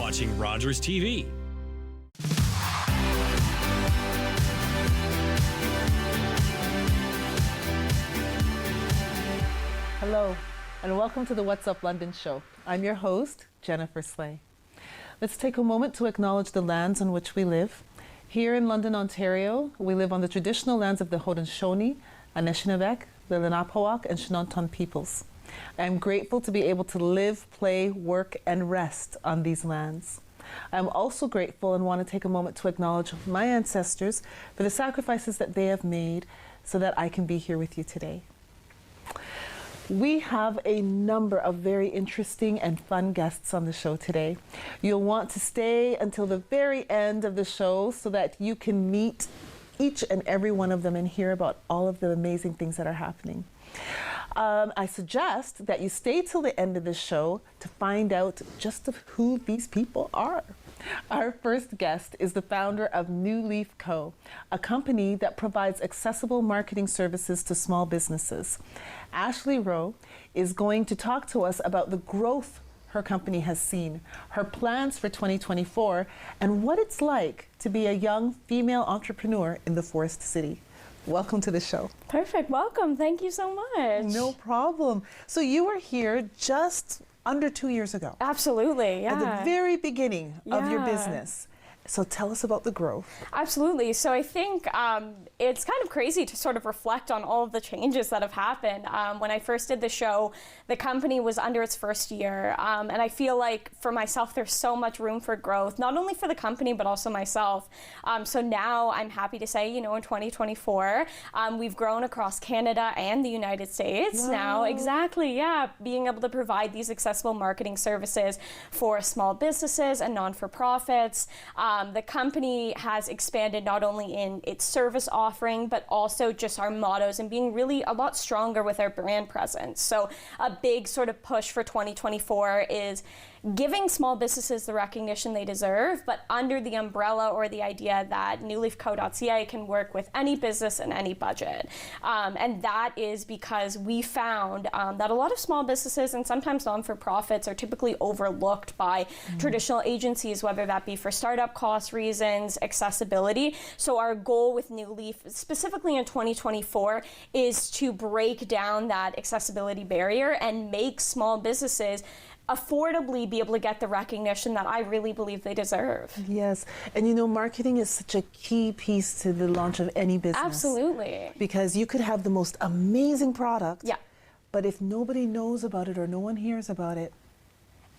watching Rogers TV. Hello, and welcome to the What's Up London show. I'm your host, Jennifer Slay. Let's take a moment to acknowledge the lands on which we live. Here in London, Ontario, we live on the traditional lands of the Haudenosaunee, Anishinaabe, the Lenape, and Shinanton peoples. I am grateful to be able to live, play, work, and rest on these lands. I am also grateful and want to take a moment to acknowledge my ancestors for the sacrifices that they have made so that I can be here with you today. We have a number of very interesting and fun guests on the show today. You'll want to stay until the very end of the show so that you can meet each and every one of them and hear about all of the amazing things that are happening. I suggest that you stay till the end of the show to find out just who these people are. Our first guest is the founder of New Leaf Co., a company that provides accessible marketing services to small businesses. Ashley Rowe is going to talk to us about the growth her company has seen, her plans for 2024, and what it's like to be a young female entrepreneur in the Forest City. Welcome to the show. Perfect. Welcome. Thank you so much. No problem. So you were here just under 2 years ago. Absolutely, yeah. At the very beginning of your business. So tell us about the growth. Absolutely. So I think it's kind of crazy to sort of reflect on all of the changes that have happened. When I first did the show, the company was under its first year. And I feel like for myself, there's so much room for growth, not only for the company, but also myself. So now I'm happy to say, in 2024, we've grown across Canada and the United States. Wow. Now. Exactly, yeah. Being able to provide these accessible marketing services for small businesses and non-for-profits. The company has expanded not only in its service offering, but also just our mottos and being really a lot stronger with our brand presence. So a big sort of push for 2024 is giving small businesses the recognition they deserve, but under the umbrella or the idea that newleafco.ca can work with any business and any budget. And that is because we found that a lot of small businesses and sometimes non-for-profits are typically overlooked by traditional agencies, whether that be for startup cost reasons, accessibility. So our goal with New Leaf, specifically in 2024, is to break down that accessibility barrier and make small businesses affordably be able to get the recognition that I really believe they deserve. Yes, and marketing is such a key piece to the launch of any business. Absolutely. Because you could have the most amazing product, yeah, but if nobody knows about it or no one hears about it,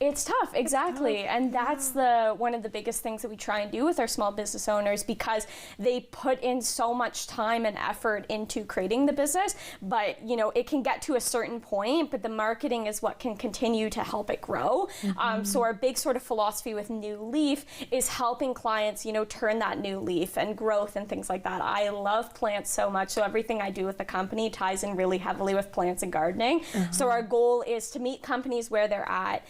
it's tough, exactly. And that's one of the biggest things that we try and do with our small business owners, because they put in so much time and effort into creating the business, but it can get to a certain point, but the marketing is what can continue to help it grow. So our big sort of philosophy with New Leaf is helping clients, turn that new leaf and growth and things like that. I love plants so much, so everything I do with the company ties in really heavily with plants and gardening. So our goal is to meet companies where they're at,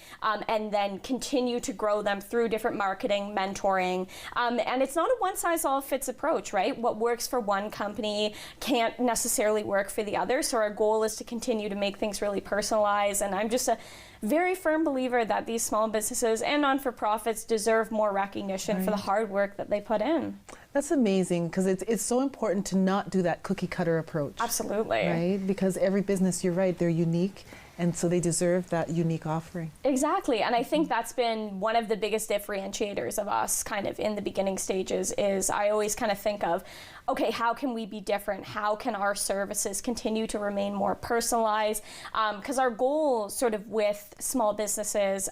and then continue to grow them through different marketing, mentoring. And it's not a one-size-all-fits approach, right? What works for one company can't necessarily work for the other. So our goal is to continue to make things really personalized. And I'm just a very firm believer that these small businesses and non-for-profits deserve more recognition for the hard work that they put in. That's amazing, because it's so important to not do that cookie cutter approach. Absolutely. Right? Because every business, you're right, they're unique. And so they deserve that unique offering. Exactly. And I think that's been one of the biggest differentiators of us kind of in the beginning stages is I always kind of think of, okay, how can we be different? How can our services continue to remain more personalized? Because our goal sort of with small businesses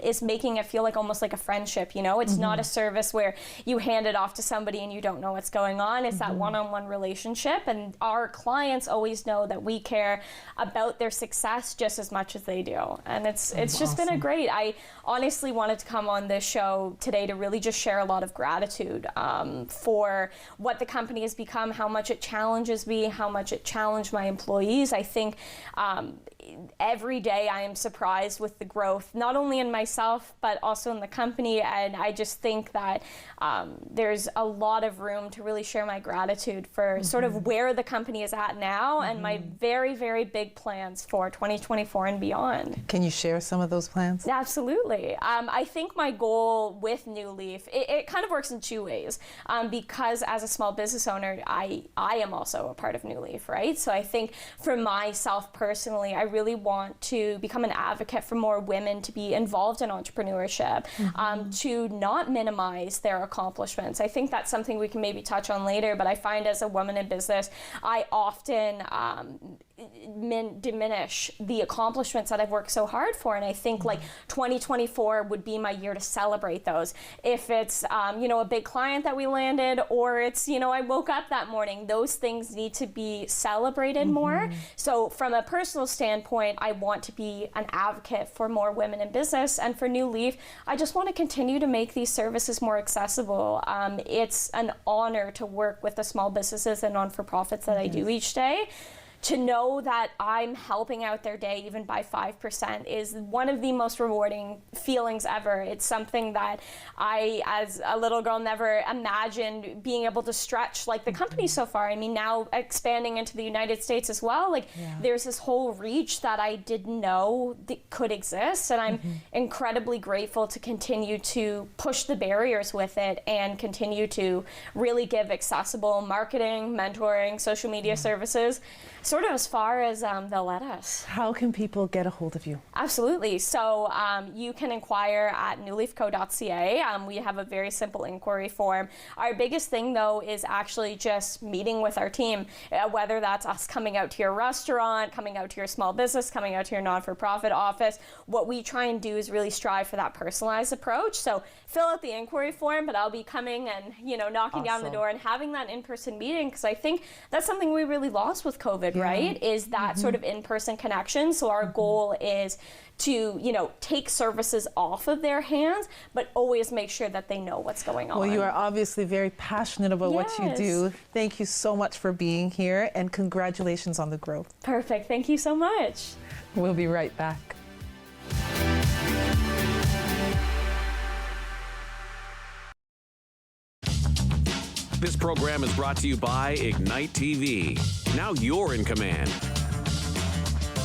is making it feel like almost like a friendship, It's not a service where you hand it off to somebody and you don't know what's going on. It's that one-on-one relationship. And our clients always know that we care about their success just as much as they do. And it's just been a great, I honestly wanted to come on this show today to really just share a lot of gratitude for what the company has become, how much it challenges me, how much it challenged my employees. I think every day I am surprised with the growth, not only in myself, but also in the company. And I just think that there's a lot of room to really share my gratitude for sort of where the company is at now and my very, very big plans for 2024 2024 and beyond. Can you share some of those plans? Absolutely. I think my goal with New Leaf, it kind of works in two ways, because as a small business owner, I am also a part of New Leaf, right? So I think for myself personally, I really want to become an advocate for more women to be involved in entrepreneurship, to not minimize their accomplishments. I think that's something we can maybe touch on later, but I find as a woman in business, I often diminish the accomplishments that I've worked so hard for, and I think like 2024 would be my year to celebrate those. If it's a big client that we landed, or it's I woke up that morning, those things need to be celebrated more. So from a personal standpoint, I want to be an advocate for more women in business, and for New Leaf, I just want to continue to make these services more accessible. It's an honor to work with the small businesses and non-for-profits that I do each day. To know that I'm helping out their day even by 5% is one of the most rewarding feelings ever. It's something that I, as a little girl, never imagined being able to stretch like the company so far. I mean, now expanding into the United States as well, there's this whole reach that I didn't know that could exist, and I'm incredibly grateful to continue to push the barriers with it and continue to really give accessible marketing, mentoring, social media services, sort of as far as they'll let us. How can people get a hold of you? Absolutely. So you can inquire at newleafco.ca. We have a very simple inquiry form. Our biggest thing, though, is actually just meeting with our team, whether that's us coming out to your restaurant, coming out to your small business, coming out to your non-for-profit office. What we try and do is really strive for that personalized approach. So fill out the inquiry form, but I'll be coming and knocking down the door and having that in-person meeting, because I think that's something we really lost with COVID, right? Is that sort of in-person connection. So our goal is to, take services off of their hands, but always make sure that they know what's going on. Well, you are obviously very passionate about what you do. Thank you so much for being here, and congratulations on the growth. Perfect. Thank you so much. We'll be right back. This program is brought to you by Ignite TV. Now you're in command.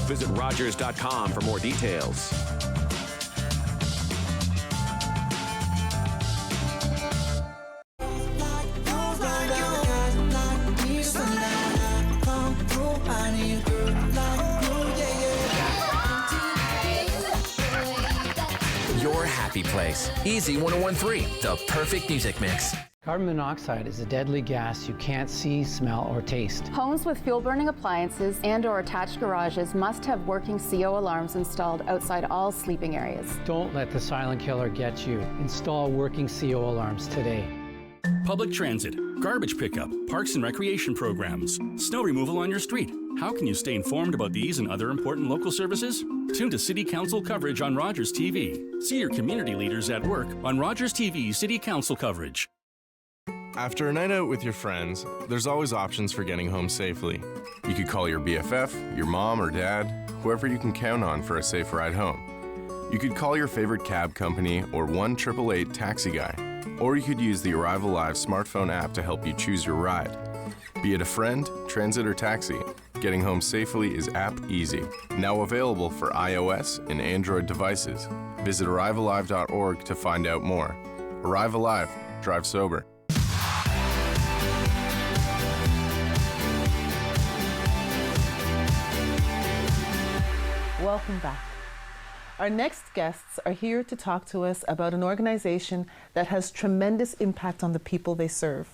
Visit Rogers.com for more details. Your happy place. Easy 1013, the perfect music mix. Carbon monoxide is a deadly gas you can't see, smell, or taste. Homes with fuel-burning appliances and/or attached garages must have working CO alarms installed outside all sleeping areas. Don't let the silent killer get you. Install working CO alarms today. Public transit, garbage pickup, parks and recreation programs, snow removal on your street. How can you stay informed about these and other important local services? Tune to City Council coverage on Rogers TV. See your community leaders at work on Rogers TV City Council coverage. After a night out with your friends, there's always options for getting home safely. You could call your BFF, your mom or dad, whoever you can count on for a safe ride home. You could call your favorite cab company or 1-888 taxi guy. Or you could use the Arrive Alive smartphone app to help you choose your ride. Be it a friend, transit, or taxi, getting home safely is app easy. Now available for iOS and Android devices. Visit arrivealive.org to find out more. Arrive Alive, drive sober. Welcome back. Our next guests are here to talk to us about an organization that has tremendous impact on the people they serve.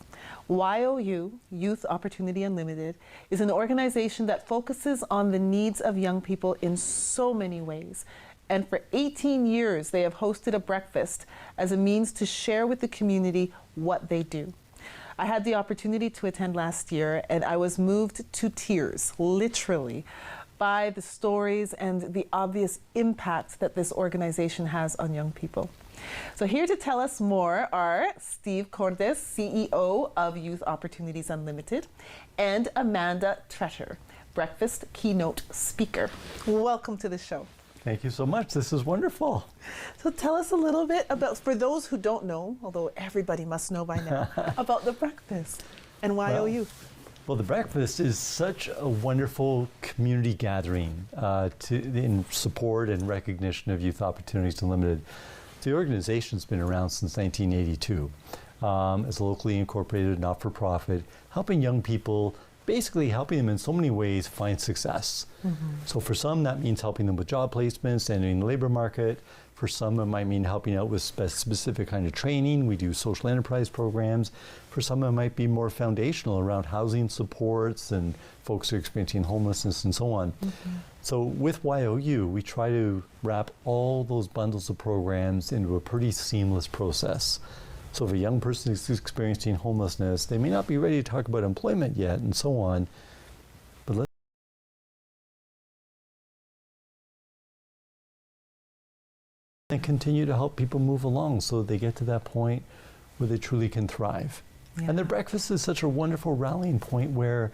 YOU, Youth Opportunity Unlimited, is an organization that focuses on the needs of young people in so many ways. And for 18 years, they have hosted a breakfast as a means to share with the community what they do. I had the opportunity to attend last year, and I was moved to tears, literally, by the stories and the obvious impact that this organization has on young people. So here to tell us more are Steve Cordes, CEO of Youth Opportunities Unlimited, and Amanda Treasure, breakfast keynote speaker. Welcome to the show. Thank you so much. This is wonderful. So tell us a little bit about, for those who don't know, although everybody must know by now, about the breakfast and YOU. Well, the breakfast is such a wonderful community gathering in support and recognition of Youth Opportunities Unlimited. The organization's been around since 1982 as a locally incorporated not-for-profit, helping young people, basically helping them in so many ways find success. So for some, that means helping them with job placements, entering the labor market. For some, it might mean helping out with specific kind of training. We do social enterprise programs. For some, it might be more foundational around housing supports and folks who are experiencing homelessness and so on. So with YOU, we try to wrap all those bundles of programs into a pretty seamless process. So if a young person is experiencing homelessness, they may not be ready to talk about employment yet and so on, but let's and continue to help people move along so they get to that point where they truly can thrive. Yeah. And the breakfast is such a wonderful rallying point where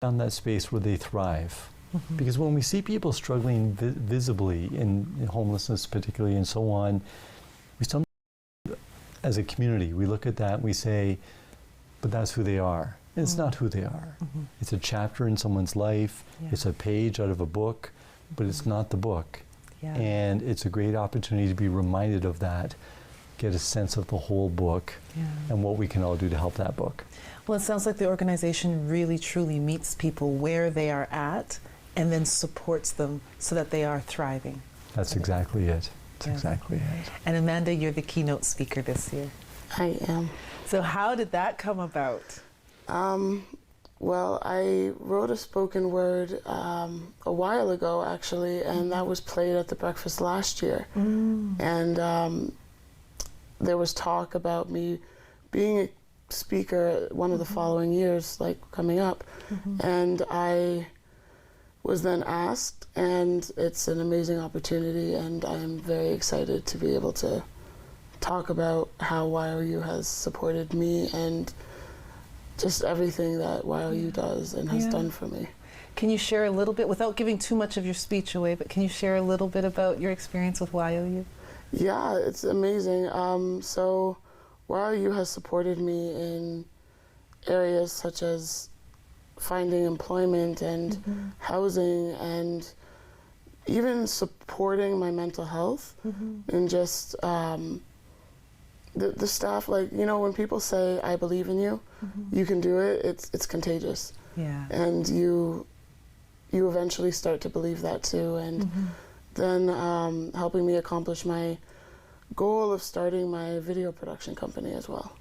found that space where they thrive. Because when we see people struggling visibly in homelessness particularly and so on, we still, as a community, we look at that and we say, but that's who they are. And it's not who they are. It's a chapter in someone's life. It's a page out of a book, but it's not the book. And it's a great opportunity to be reminded of that, get a sense of the whole book and what we can all do to help that book. Well, it sounds like the organization really truly meets people where they are at and then supports them so that they are thriving. That's exactly it. That's exactly it. And Amanda, you're the keynote speaker this year. I am. So how did that come about? Well, I wrote a spoken word a while ago, actually, and that was played at the breakfast last year. And there was talk about me being a speaker one of the following years, like coming up. And I was then asked, and it's an amazing opportunity, and I am very excited to be able to talk about how YOU has supported me and just everything that YOU does and has done for me. Can you share a little bit, without giving too much of your speech away, but can you share a little bit about your experience with YOU? Yeah, it's amazing. So YOU has supported me in areas such as finding employment and housing and even supporting my mental health and just the staff, like, you know, when people say, I believe in you, you can do it, it's contagious. And you eventually start to believe that too. And then helping me accomplish my goal of starting my video production company as well.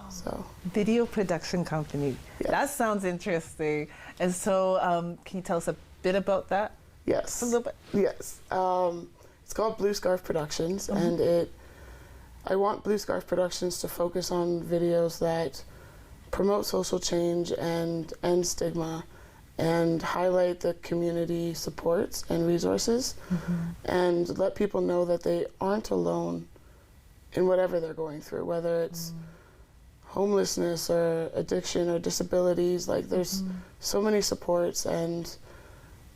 So video production company. That sounds interesting. And so can you tell us a bit about that? Yes. A little bit. Yes. It's called Blue Scarf Productions, and I want Blue Scarf Productions to focus on videos that promote social change and end stigma and highlight the community supports and resources and let people know that they aren't alone in whatever they're going through, whether it's homelessness or addiction or disabilities. Like, there's so many supports, and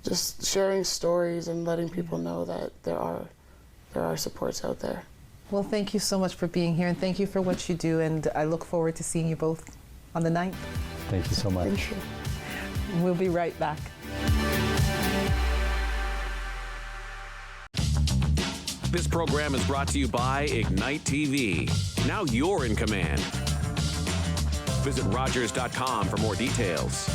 just sharing stories and letting people know that there are supports out there. Well, thank you so much for being here, and thank you for what you do, and I look forward to seeing you both on the 9th. Thank you so much. Thank you. We'll be right back. This program is brought to you by Ignite TV. Now you're in command. Visit Rogers.com for more details.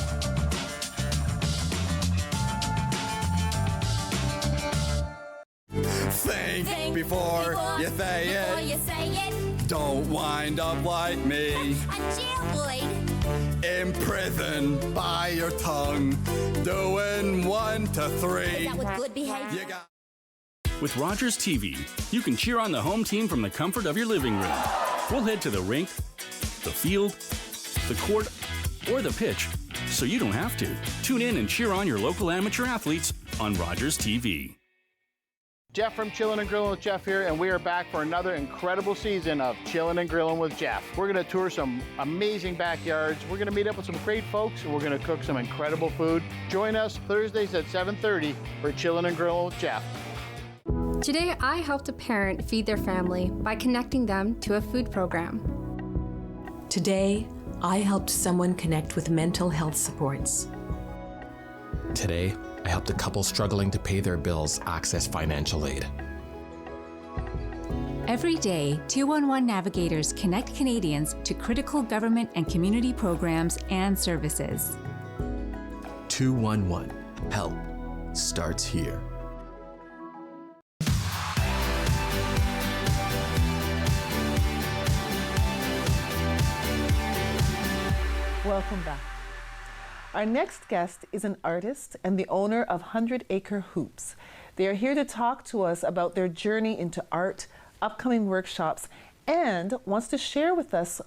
Think before you say it. Don't wind up like me. A jailbird. Imprisoned by your tongue. Doing 1 to 3. Is that with good behavior? You got With Rogers TV, you can cheer on the home team from the comfort of your living room. We'll head to the rink, the field, the court, or the pitch, so you don't have to. Tune in and cheer on your local amateur athletes on Rogers TV. Jeff from Chillin' and Grillin' with Jeff here, and we are back for another incredible season of Chillin' and Grillin' with Jeff. We're going to tour some amazing backyards. We're going to meet up with some great folks, and we're going to cook some incredible food. Join us Thursdays at 7:30 for Chillin' and Grillin' with Jeff. Today, I helped a parent feed their family by connecting them to a food program. Today, I helped someone connect with mental health supports. Today, I helped a couple struggling to pay their bills access financial aid. Every day, 211 navigators connect Canadians to critical government and community programs and services. 211. Help starts here. Welcome back. Our next guest is an artist and the owner of 100 Acre Hoops. They are here to talk to us about their journey into art, upcoming workshops, and wants to share with us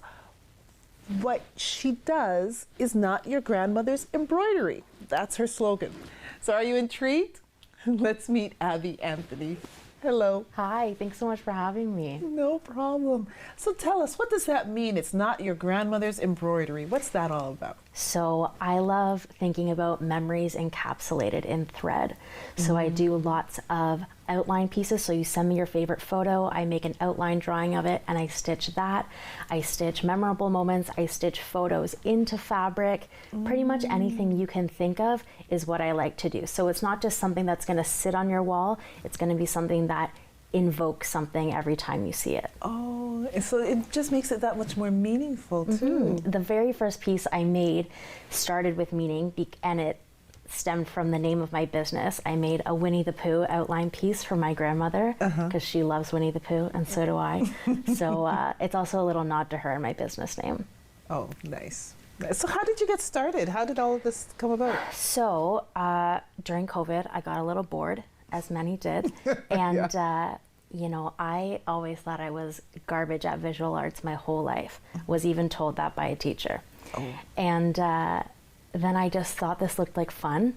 what she does is not your grandmother's embroidery. That's her slogan. So are you intrigued? Let's meet Abby Anthony. Hello. Hi, thanks so much for having me. No problem. So tell us, what does that mean? It's not your grandmother's embroidery. What's that all about? So I love thinking about memories encapsulated in thread. So I do lots of outline pieces. So you send me your favorite photo, I make an outline drawing of it, and I stitch that. I stitch memorable moments, I stitch photos into fabric. Pretty much anything you can think of is what I like to do. So it's not just something that's going to sit on your wall, it's going to be something that invokes something every time you see it. Oh, so it just makes it that much more meaningful too. The very first piece I made started with meaning, and it stemmed from the name of my business. I made a Winnie the Pooh outline piece for my grandmother because she loves Winnie the Pooh, and so do I. So it's also a little nod to her in my business name. Oh, nice. So how did you get started? How did all of this come about? So during COVID, I got a little bored, as many did, and you know, I always thought I was garbage at visual arts my whole life. Was even told that by a teacher. And then I just thought this looked like fun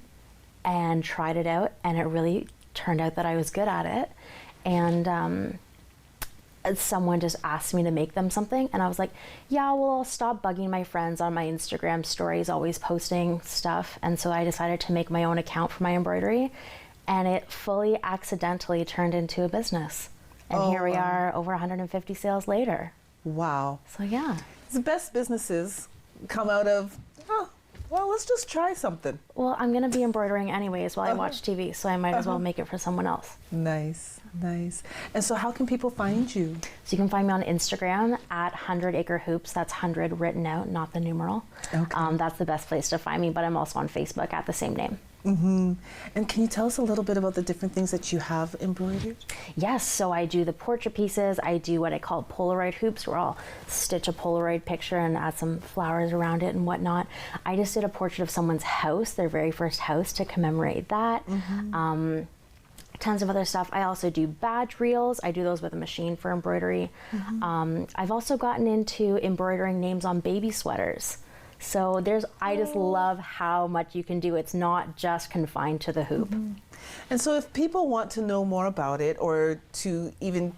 and tried it out, and it really turned out that I was good at it. And someone just asked me to make them something, and I was like, yeah, well, I'll stop bugging my friends on my Instagram stories, always posting stuff. And so I decided to make my own account for my embroidery, and it fully accidentally turned into a business. And here we are, over 150 sales later. Wow. So yeah. The best businesses come out of, well, let's just try something. Well, I'm going to be embroidering anyways while I watch TV, so I might as well make it for someone else. Nice, nice. And so how can people find you? So you can find me on Instagram at 100 Acre Hoops. That's 100 written out, not the numeral. Okay. That's the best place to find me, but I'm also on Facebook at the same name. And can you tell us a little bit about the different things that you have embroidered? Yes, so I do the portrait pieces. I do what I call Polaroid hoops, where I'll stitch a Polaroid picture and add some flowers around it and whatnot. I just did a portrait of someone's house, their very first house, to commemorate that. Tons of other stuff. I also do badge reels. I do those with a machine for embroidery. I've also gotten into embroidering names on baby sweaters. So I just love how much you can do. It's not just confined to the hoop. And so if people want to know more about it or to even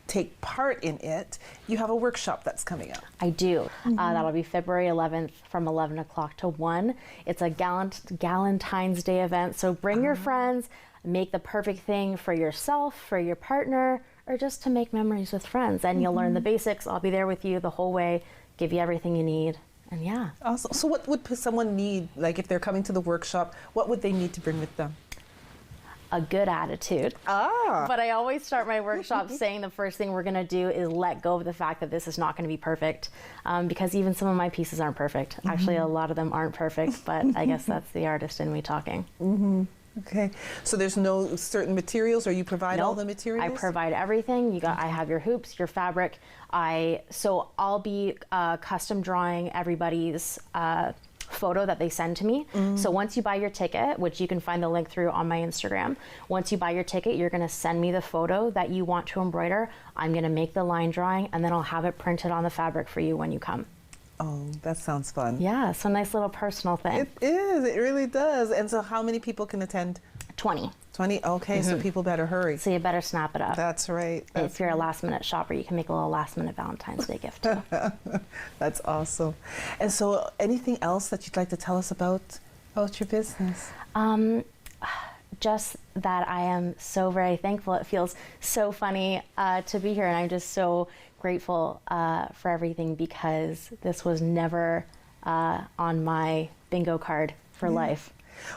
take part in it, you have a workshop that's coming up. I do. That'll be February 11th from 11 o'clock to 1. It's a Galentine's Day event. So bring your friends, make the perfect thing for yourself, for your partner, or just to make memories with friends. And you'll learn the basics. I'll be there with you the whole way, give you everything you need. And yeah. Awesome. So what would someone need, like if they're coming to the workshop, what would they need to bring with them? A good attitude. But I always start my workshop saying the first thing we're going to do is let go of the fact that this is not going to be perfect, because even some of my pieces aren't perfect. Actually, a lot of them aren't perfect, but I guess that's the artist in me talking. Okay, so there's no certain materials, or you provide all the materials? I provide everything. I have your hoops, your fabric. So I'll be custom drawing everybody's photo that they send to me. So once you buy your ticket, which you can find the link through on my Instagram, once you buy your ticket, you're going to send me the photo that you want to embroider. I'm going to make the line drawing, and then I'll have it printed on the fabric for you when you come. Oh, that sounds fun. Yeah, it's a nice little personal thing. It is, it really does. And so how many people can attend? 20. 20, okay, so people better hurry. So you better snap it up. That's right. If you're a last minute shopper, you can make a little last minute Valentine's Day gift too. That's awesome. And so anything else that you'd like to tell us about your business? just that I am so very thankful. It feels so funny to be here, and I'm just so grateful for everything, because this was never on my bingo card for life.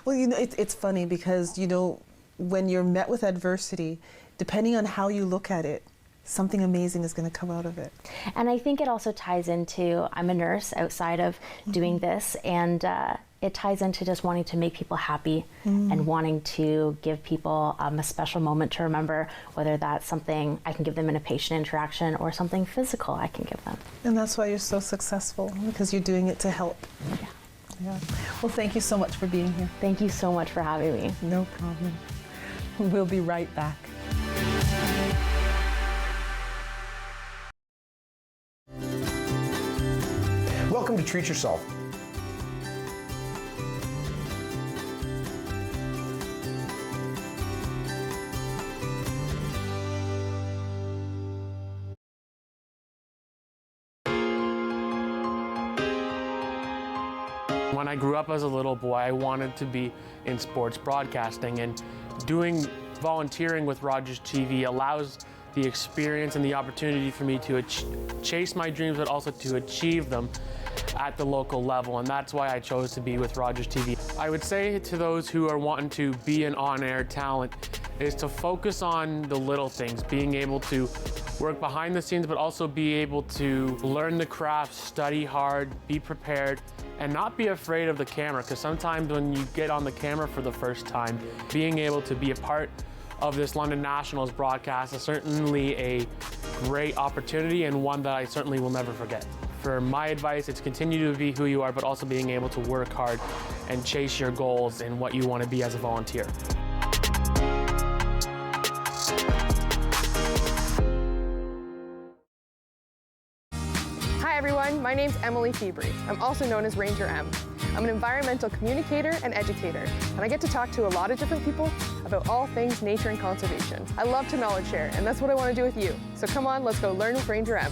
Well, you know, it's funny because, you know, when you're met with adversity, depending on how you look at it, something amazing is going to come out of it. And I think it also ties into, I'm a nurse outside of doing this, and it ties into just wanting to make people happy and wanting to give people a special moment to remember, whether that's something I can give them in a patient interaction or something physical I can give them. And that's why you're so successful, because you're doing it to help. Yeah. Well, thank you so much for being here. Thank you so much for having me. No problem. We'll be right back. Welcome to Treat Yourself. When I grew up as a little boy, I wanted to be in sports broadcasting, and doing volunteering with Rogers TV allows the experience and the opportunity for me to chase my dreams, but also to achieve them at the local level, and that's why I chose to be with Rogers TV. I would say to those who are wanting to be an on-air talent is to focus on the little things, being able to work behind the scenes, but also be able to learn the craft, study hard, be prepared, and not be afraid of the camera, because sometimes when you get on the camera for the first time, being able to be a part of this London Nationals broadcast is certainly a great opportunity, and one that I certainly will never forget. For my advice, it's continue to be who you are, but also being able to work hard and chase your goals and what you want to be as a volunteer. Hi everyone, my name's Emily Febri. I'm also known as Ranger M. I'm an environmental communicator and educator, and I get to talk to a lot of different people about all things nature and conservation. I love to knowledge share, and that's what I want to do with you. So come on, let's go learn with Ranger M.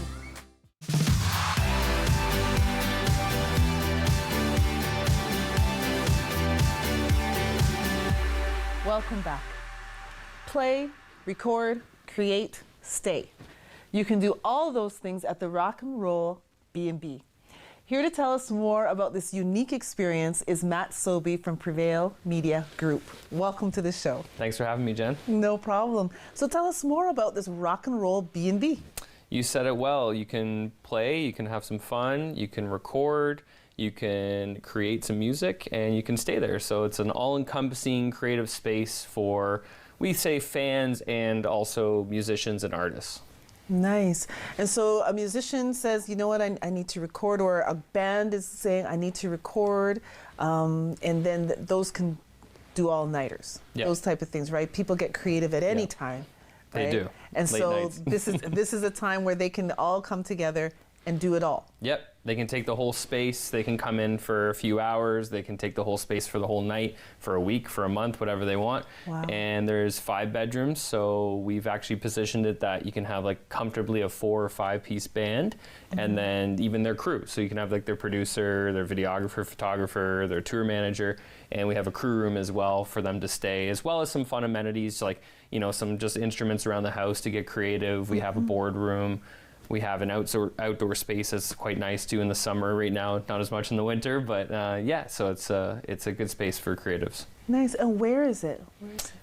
Welcome back. Play, record, create, stay. You can do all those things at the Rock and Roll B&B. Here to tell us more about this unique experience is Matt Sobey from Prevail Media Group. Welcome to the show. Thanks for having me, Jen. No problem. So tell us more about this Rock and Roll B&B. You said it well. You can play, you can have some fun, you can record, you can create some music, and you can stay there. So it's an all-encompassing creative space for, we say, fans and also musicians and artists. Nice. And so a musician says, you know what, I need to record, or a band is saying, I need to record, and then those can do all-nighters, those type of things, right? People get creative at any time. Right? They do. And Late so nights. this is a time where they can all come together and do it all. Yep. They can take the whole space. They can come in for a few hours. They can take the whole space for the whole night, for a week, for a month, whatever they want. Wow. And there's 5 bedrooms, so we've actually positioned it that you can have like comfortably a 4 or 5 piece band, and then even their crew. So you can have like their producer, their videographer, photographer, their tour manager, and we have a crew room as well for them to stay, as well as some fun amenities like, you know, some just instruments around the house to get creative. We have a boardroom. We have an outdoor space that's quite nice too in the summer right now, not as much in the winter, but yeah, so it's a good space for creatives. Nice. And where is it?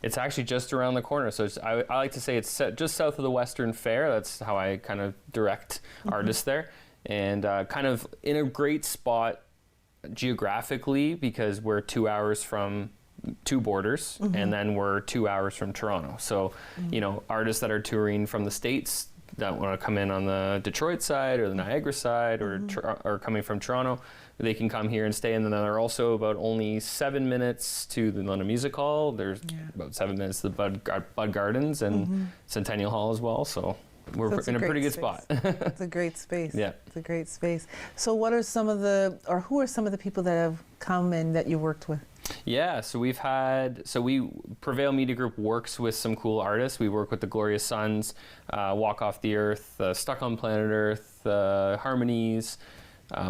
It's actually just around the corner. So I like to say it's just south of the Western Fair. That's how I kind of direct artists there. And kind of in a great spot geographically, because we're 2 hours from 2 borders, and then we're 2 hours from Toronto. So, you know, artists that are touring from the States that want to come in on the Detroit side or the Niagara side, or coming from Toronto, they can come here and stay. And then they're also about only 7 minutes to the London Music Hall. There's about 7 minutes to the Bud Gardens and Centennial Hall as well. So we're in a pretty good spot. It's a great space. Yeah. It's a great space. So what are some of the, or who are some of the people that have come and that you worked with? Yeah, so Prevail Media Group works with some cool artists. We work with the Glorious Sons, Walk Off the Earth, Stuck on Planet Earth, Harmonies,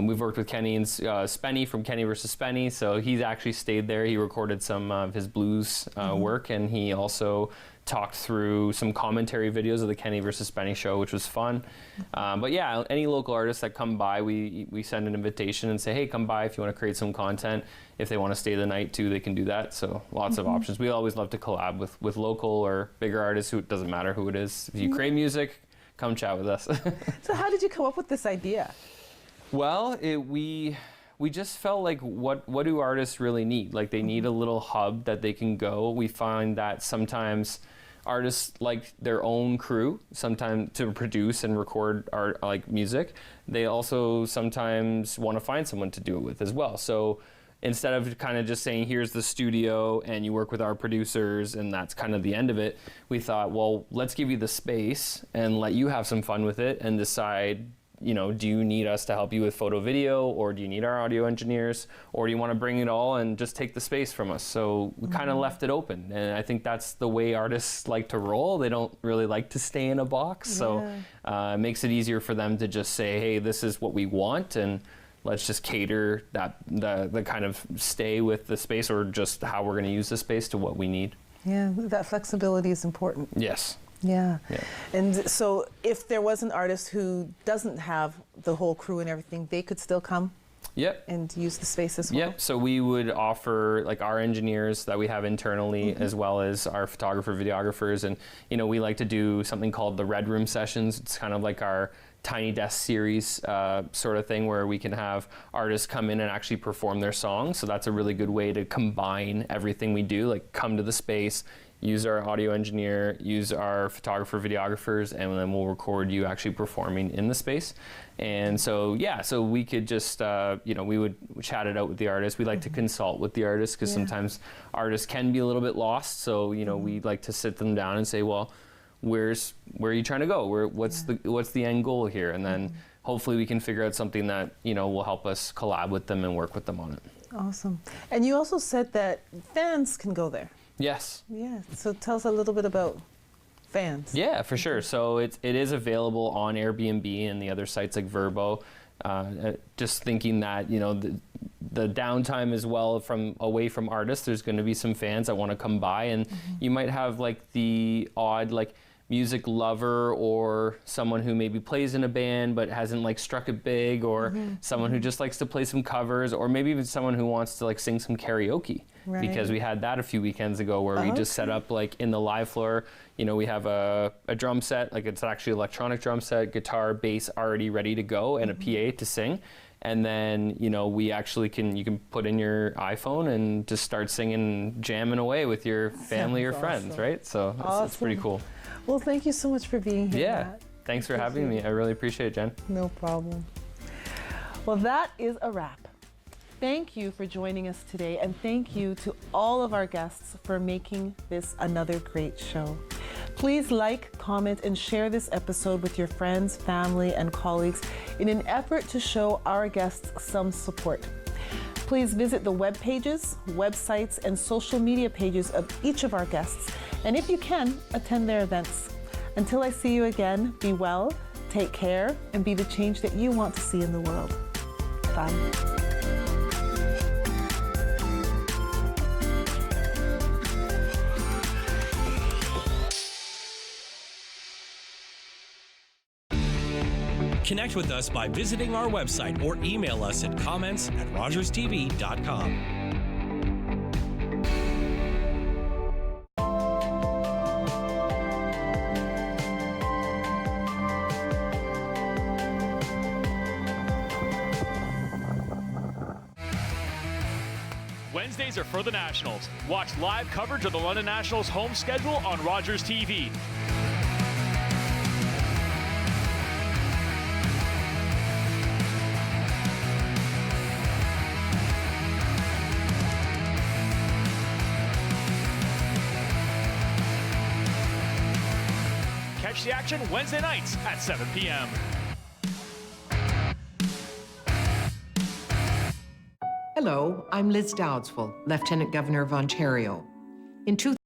We've worked with Kenny and Spenny from Kenny vs. Spenny, so he's actually stayed there. He recorded some of his blues work, and he also talked through some commentary videos of the Kenny vs. Spenny show, which was fun. But yeah, any local artists that come by, we send an invitation and say, hey, come by if you want to create some content. If they want to stay the night too, they can do that. So lots of options. We always love to collab with local or bigger artists. Who, it doesn't matter who it is. If you create music, come chat with us. So how did you come up with this idea? Well, we just felt like what do artists really need? Like they need a little hub that they can go. We find that sometimes artists like their own crew, sometimes to produce and record art like music. They also sometimes want to find someone to do it with as well. So instead of kind of just saying, here's the studio and you work with our producers and that's kind of the end of it, we thought, well, let's give you the space and let you have some fun with it and decide, you know, do you need us to help you with photo video, or do you need our audio engineers, or do you want to bring it all and just take the space from us? So we kind of left it open, and I think that's the way artists like to roll. They don't really like to stay in a box, so it makes it easier for them to just say, hey, this is what we want, and let's just cater the kind of stay with the space, or just how we're going to use the space to what we need. Yeah, that flexibility is important. Yes. Yeah. And so if there was an artist who doesn't have the whole crew and everything, they could still come and use the space as well? Yep, so we would offer like our engineers that we have internally as well as our photographer, videographers, and you know, we like to do something called the Red Room Sessions. It's kind of like our Tiny Desk series sort of thing where we can have artists come in and actually perform their songs. So that's a really good way to combine everything we do, like come to the space, use our audio engineer, use our photographer, videographers, and then we'll record you actually performing in the space. And so, yeah, so we could just, you know, we would chat it out with the artist. We like to consult with the artist because sometimes artists can be a little bit lost. So, you know, we like to sit them down and say, well, where are you trying to go? What's the end goal here? And then hopefully we can figure out something that, you know, will help us collab with them and work with them on it. Awesome. And you also said that fans can go there. Yes. Yeah. So tell us a little bit about fans. Yeah, for sure. So it is available on Airbnb and the other sites like Vrbo. Just thinking that, you know, the downtime as well away from artists, there's going to be some fans that want to come by, and you might have like the odd like music lover or someone who maybe plays in a band but hasn't like struck it big, or someone who just likes to play some covers, or maybe even someone who wants to like sing some karaoke. Because we had that a few weekends ago where we just set up like in the live floor, you know, we have a drum set, like it's actually electronic drum set, guitar, bass already ready to go, and a PA to sing. And then, you know, we actually you can put in your iPhone and just start singing, jamming away with your family or friends, right? So it's pretty cool. Well, thank you so much for being here. Yeah, thanks for having me. I really appreciate it, Jen. No problem. Well, that is a wrap. Thank you for joining us today, and thank you to all of our guests for making this another great show. Please like, comment, and share this episode with your friends, family, and colleagues in an effort to show our guests some support. Please visit the web pages, websites, and social media pages of each of our guests, and if you can, attend their events. Until I see you again, be well, take care, and be the change that you want to see in the world. Bye. Connect with us by visiting our website or email us at comments@rogerstv.com. Wednesdays are for the Nationals. Watch live coverage of the London Nationals home schedule on Rogers TV. Catch the action Wednesday nights at 7 p.m. Hello, I'm Liz Dowdswell, Lieutenant Governor of Ontario. In